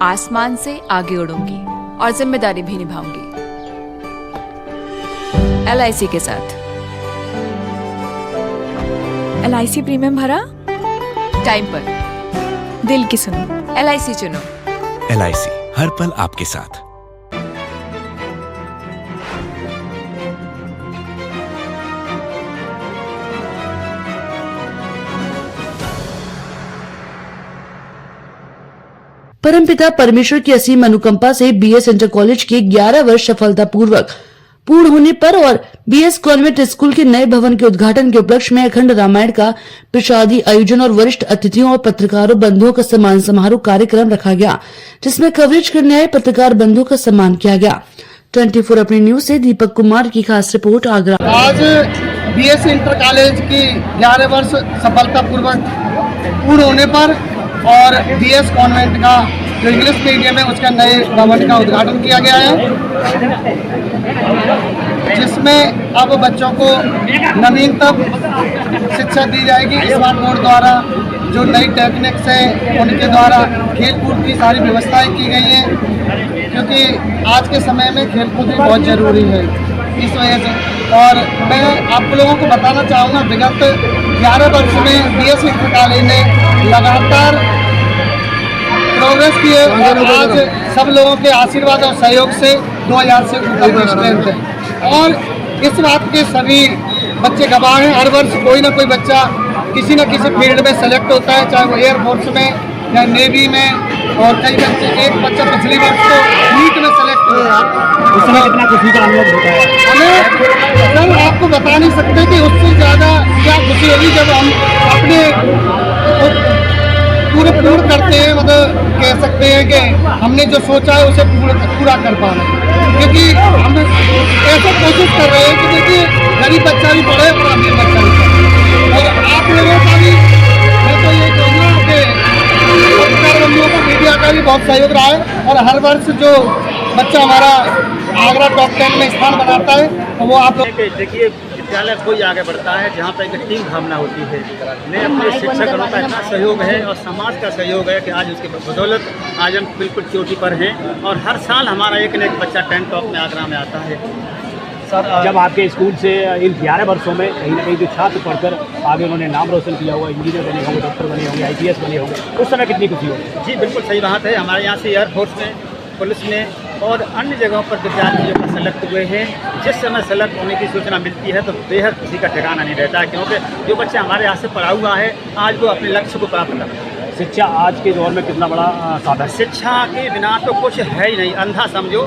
आसमान से आगे उड़ूंगी और जिम्मेदारी भी निभाऊंगी। LIC के साथ। LIC प्रीमियम भरा, टाइम पर, दिल की सुनो, LIC चुनो। LIC हर पल आपके साथ। परमपिता परमेश्वर की असीम अनुकंपा से BS इंटर कॉलेज के 11 वर्ष सफलतापूर्वक पूर्ण होने पर और BS कॉन्वेंट स्कूल के नए भवन के उद्घाटन के उपलक्ष्य में अखंड रामायण का प्रसादी आयोजन और वरिष्ठ अतिथियों और पत्रकारों बंधुओं का सम्मान समारोह कार्यक्रम रखा गया, जिसमें कवरेज करने आए पत्रकार बंधुओं का सम्मान किया गया। 24 अपनी न्यूज से दीपक कुमार की खास रिपोर्ट आगरा। आज BS इंटर कॉलेज की 11 वर्ष सफलतापूर्वक पूर्ण होने पर और BS कॉन्वेंट का जो इंग्लिश मीडियम है उसका नए भवन का उद्घाटन किया गया है, जिसमें अब बच्चों को नवीनतम शिक्षा दी जाएगी। स्मार्ट बोर्ड द्वारा जो नई टेक्निक्स है उनके द्वारा खेलकूद की सारी व्यवस्थाएं की गई हैं, क्योंकि आज के समय में खेलकूद भी बहुत ज़रूरी है। इस वजह से और मैं आप लोगों को बताना चाहूँगा, विगत 11 वर्ष में BS इंटर कॉलेज ने लगातार प्रोग्रेस की है और आज सब लोगों के आशीर्वाद और सहयोग से 2000 से ऊपर की स्ट्रेंथ है और इस बात के सभी बच्चे गवाह हैं। हर वर्ष कोई ना कोई बच्चा किसी न किसी फील्ड में सेलेक्ट होता है, चाहे वो एयरफोर्स में या नेवी में, और कई बच्चे, एक बच्चा पिछले वर्ष तो नीट में सेलेक्ट हुआ। उस समय कितना खुशी का अनुभव होता है? हमें सर आपको बता नहीं सकते कि उससे ज़्यादा क्या खुशी होगी जब हम अपने पूर्ण करते हैं, मतलब कह सकते हैं कि हमने जो सोचा है उसे पूरा कर पा रहे हैं, क्योंकि हम ऐसा कोशिश कर रहे हैं कि देखिए गरीब बच्चा भी पढ़े और अमीर बच्चा भी पढ़े। और आप लोगों का भी मैं तो ये कहूँगा कि पत्रकार बंधुओं को, मीडिया का भी बहुत सहयोग रहा है और हर वर्ष जो बच्चा हमारा आगरा टॉप 10 में स्थान बनाता है तो वो आप लोग देखिए, विद्यालय कोई आगे बढ़ता है जहाँ पर एक टीम भावना होती है। मैं अपने शिक्षकगणों का इतना सहयोग है और समाज का सहयोग है कि आज उसके बदौलत आज हम बिल्कुल चोटी पर हैं और हर साल हमारा एक न एक बच्चा 10 टॉप में आगरा में आता है। सर, जब आपके स्कूल से इन 11 वर्षों में कहीं ना कहीं जो छात्र पढ़कर आगे उन्होंने नाम रोशन किया हुआ, इंजीनियर बने होंगे, डॉक्टर बने होंगे, IPS बने होंगे, उस समय कितनी खुशी होगी? जी बिल्कुल सही बात है। हमारे यहाँ से एयरफोर्स में, पुलिस में और अन्य जगहों पर विद्यार्थी जो सेलेक्ट हुए हैं, जिस समय सेलेक्ट होने की सूचना मिलती है तो बेहद किसी का ठिकाना नहीं रहता है, क्योंकि जो बच्चा हमारे यहाँ से पढ़ा हुआ है आज वो अपने लक्ष्य को प्राप्त कर रहा है। शिक्षा आज के दौर में कितना बड़ा साधन? शिक्षा के बिना तो कुछ है ही नहीं, अंधा समझो।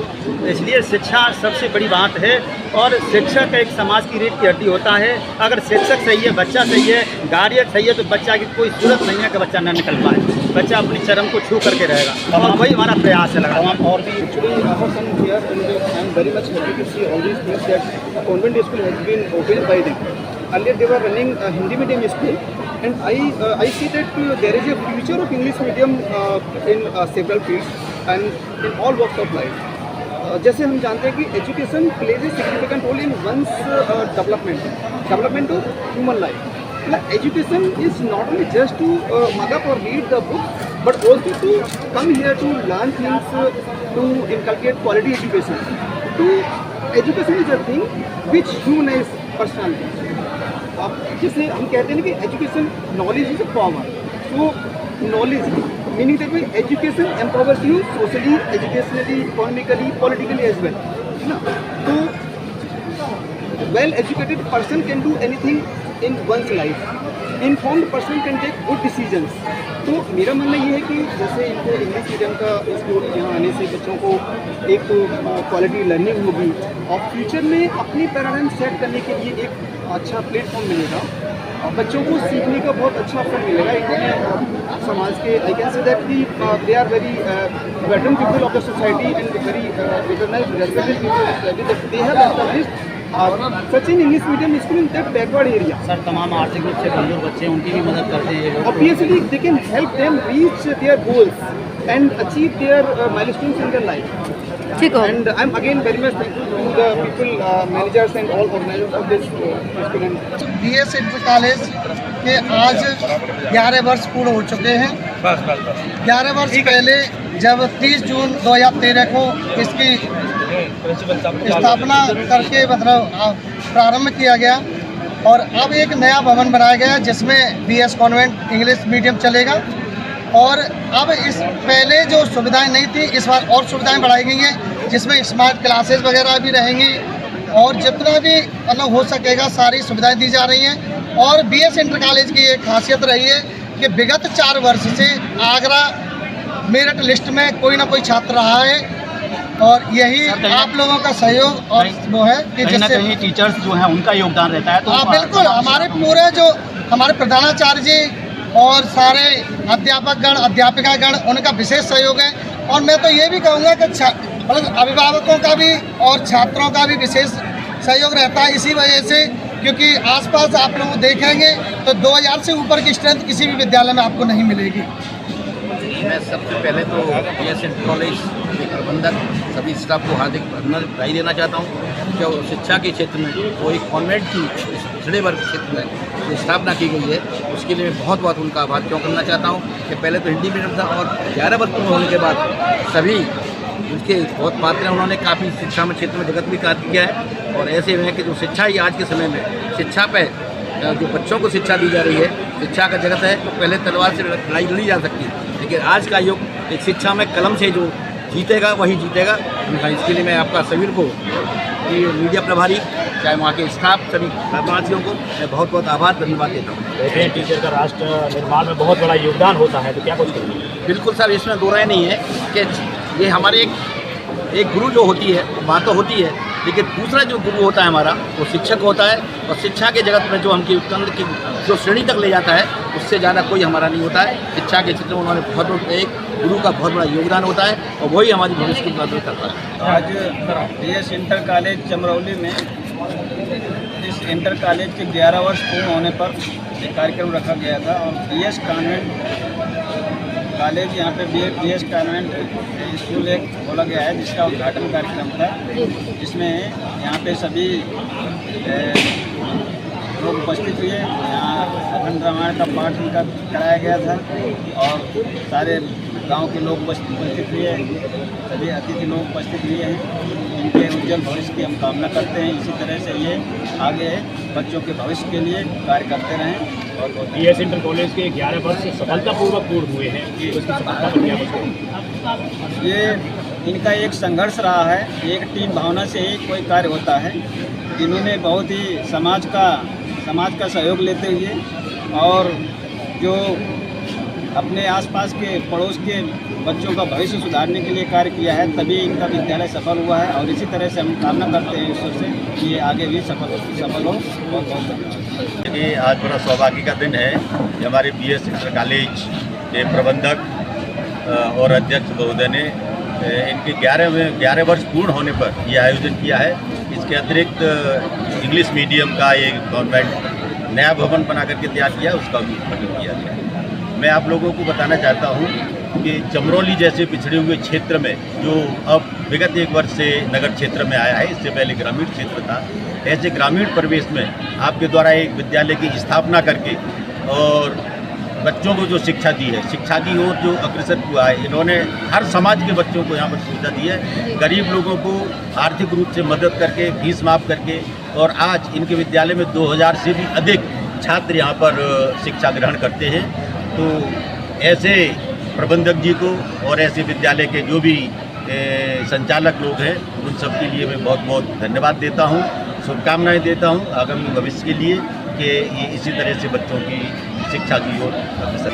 इसलिए शिक्षा सबसे बड़ी बात है और शिक्षक एक समाज की रीढ़ की हड्डी होता है। अगर शिक्षक सही है, बच्चा सही है, गार्डियन सही है तो बच्चा की कोई सूरत नहीं है कि बच्चा न निकल पाए। बच्चा अपनी चरम को छू करके रहेगा और वही हमारा प्रयास है लगा। और भी very much happy to see all these things that convent school has been opened by them. Earlier they were running a Hindi medium school, and I see that there is a future of English medium in several fields and in all walks of life. जैसे हम जानते हैं कि education plays a significant role in one's development of human life. Education is not only just to mug up or read the book, but also to come here to learn things, to inculcate quality education. Education is a thing which humanize personality. अब जैसे हम कहते हैं ना कि education knowledge is a power, तो knowledge meaning that way education empowers you socially, educationally, economically, politically as well, है ना। तो well educated person can do anything in one's life. Informed person can take good decisions. तो मेरा मानना ये है कि जैसे इनको इंग्लिश मीडियम का स्कूल यहाँ आने से बच्चों को एक तो क्वालिटी लर्निंग होगी और फ्यूचर में अपनी पैराडाइम सेट करने के लिए एक अच्छा प्लेटफॉर्म मिलेगा और बच्चों को सीखने का बहुत अच्छा अवसर मिलेगा। एक समाज के I can say that the they are very veteran people of the society and very recognised respected people, they have established such in English medium school in that backward area. Sir, तमाम आर्थिक रूप से कमजोर बच्चे उनकी भी मदद करते हैं। Obviously they can help them reach their goals and achieve their milestones in their life. ठीक है। And I'm again very much thankful to the people, managers and all organizers of this student. BS inter college के आज 11 वर्ष पूर्ण हो चुके हैं। 11 वर्ष पहले जब 30 जून 2013 को इसकी स्थापना करके मतलब प्रारंभ किया गया और अब एक नया भवन बनाया गया जिसमें बीएस कॉन्वेंट इंग्लिश मीडियम चलेगा। और अब इस पहले जो सुविधाएं नहीं थी इस बार और सुविधाएं बढ़ाई गई हैं जिसमें स्मार्ट क्लासेस वगैरह भी रहेंगी और जितना भी मतलब हो सकेगा सारी सुविधाएं दी जा रही हैं। और बीएस इंटर कॉलेज की एक खासियत रही है कि विगत 4 वर्ष से आगरा मेरिट लिस्ट में कोई ना कोई छात्र रहा है और यही आप लोगों का सहयोग और वो है कि जिससे टीचर्स जो हैं उनका योगदान रहता है। तो हाँ बिल्कुल, हमारे पूरे जो हमारे प्रधानाचार्य जी और सारे अध्यापकगण अध्यापिकागण उनका विशेष सहयोग है। और मैं तो ये भी कहूँगा कि मतलब अभिभावकों का भी और छात्रों का भी विशेष सहयोग रहता है इसी वजह से, क्योंकि आसपास आप लोग देखेंगे तो 2000 से ऊपर की स्ट्रेंथ किसी भी विद्यालय में आपको नहीं मिलेगी। मैं सबसे पहले तो बीएस इंटर कॉलेज के प्रबंधक सभी स्टाफ को हार्दिक बधाई देना चाहता हूँ जो शिक्षा के क्षेत्र में वो एक कॉन्वेंट की पिछड़े वर्ग क्षेत्र में जो स्थापना की गई है उसके लिए मैं बहुत बहुत उनका आभार क्यों करना चाहता हूँ कि पहले तो हिंदी मीडियम था और 11 वर्ष पूर्ण होने के बाद सभी उनके बहुत पात्र हैं। उन्होंने काफ़ी शिक्षा में क्षेत्र में जगत भी कार्य किया है और ऐसे में कि जो शिक्षा ही आज के समय में शिक्षा पे जो बच्चों को शिक्षा दी जा रही है शिक्षा का जगत है तो पहले तलवार से लड़ाई लड़ी जा सकती है लेकिन आज का युग एक शिक्षा में कलम से जो जीतेगा वही जीतेगा। इसके लिए मैं आपका सभी को मीडिया प्रभारी चाहे वहाँ के स्टाफ सभी कर्मचारियों को मैं बहुत बहुत आभार धन्यवाद देता हूँ। कहते हैं टीचर का राष्ट्र निर्माण में बहुत बड़ा योगदान होता है तो क्या कुछ करेंगे? बिल्कुल सर, इसमें दो राय नहीं है कि ये हमारे एक गुरु जो होती है वहाँ तो होती है लेकिन दूसरा जो गुरु होता है हमारा वो शिक्षक होता है और शिक्षा के जगत में जो हमकी उत्तंत्र की जो श्रेणी तक ले जाता है उससे ज़्यादा कोई हमारा नहीं होता है। शिक्षा के क्षेत्र में उन्होंने बहुत एक गुरु का बहुत बड़ा योगदान होता है और वही हमारी भविष्य की मदद करता है। आज बीएस इंटर कॉलेज चमरौली में इस इंटर कॉलेज के 11 वर्ष पूर्ण होने पर एक कार्यक्रम रखा गया था और बीएस कॉन्वेंट कॉलेज यहाँ पे बीएस कॉन्वेंट स्कूल एक खोला गया है जिसका उद्घाटन कार्यक्रम था जिसमें यहाँ पे सभी लोग उपस्थित हुए। यहाँ अखंड रामायण का पाठ उनका कराया गया था और सारे गांव के लोग उपस्थित हुए, सभी अतिथि लोग उपस्थित हुए हैं। इनके उज्जवल भविष्य की हम कामना करते हैं। इसी तरह से ये आगे बच्चों के भविष्य के लिए कार्य करते रहें। और बीएस इंटर कॉलेज के 11 वर्ष सफलतापूर्वक पूर्ण हुए हैं कि उसकी सफलता पर क्या बताएं? ये इनका एक संघर्ष रहा है, एक टीम भावना से ही कोई कार्य होता है। इन्होंने बहुत ही समाज का सहयोग लेते हुए और जो अपने आसपास के पड़ोस के बच्चों का भविष्य सुधारने के लिए कार्य किया है तभी इनका विद्यालय सफल हुआ है। और इसी तरह से हम कामना करते हैं ईश्वर से कि ये आगे भी सफल हो। बहुत बहुत धन्यवाद। ये आज बड़ा सौभाग्य का दिन है कि हमारे बीएस इंटर कॉलेज के प्रबंधक और अध्यक्ष महोदय ने इनके 11 वर्ष पूर्ण होने पर यह आयोजन किया है। इसके अतिरिक्त इंग्लिश मीडियम का एक गवर्नमेंट नया भवन बना करके तैयार किया, उसका भी उद्घाटन किया गया। मैं आप लोगों को बताना चाहता हूँ कि चमरौली जैसे पिछड़े हुए क्षेत्र में जो अब विगत 1 वर्ष से नगर क्षेत्र में आया है, इससे पहले ग्रामीण क्षेत्र था, ऐसे ग्रामीण परिवेश में आपके द्वारा एक विद्यालय की स्थापना करके और बच्चों को जो शिक्षा दी है, शिक्षा की ओर जो अग्रसर हुआ है, इन्होंने हर समाज के बच्चों को यहाँ पर सुविधा दी है। गरीब लोगों को आर्थिक रूप से मदद करके, फीस माफ़ करके, और आज इनके विद्यालय में 2000 से भी अधिक छात्र यहाँ पर शिक्षा ग्रहण करते हैं। तो ऐसे प्रबंधक जी को और ऐसे विद्यालय के जो भी संचालक लोग हैं उन सब के लिए मैं बहुत बहुत धन्यवाद देता हूँ, शुभकामनाएं देता हूँ आगामी भविष्य के लिए कि ये इसी तरह से बच्चों की शिक्षा की ओर अग्रसर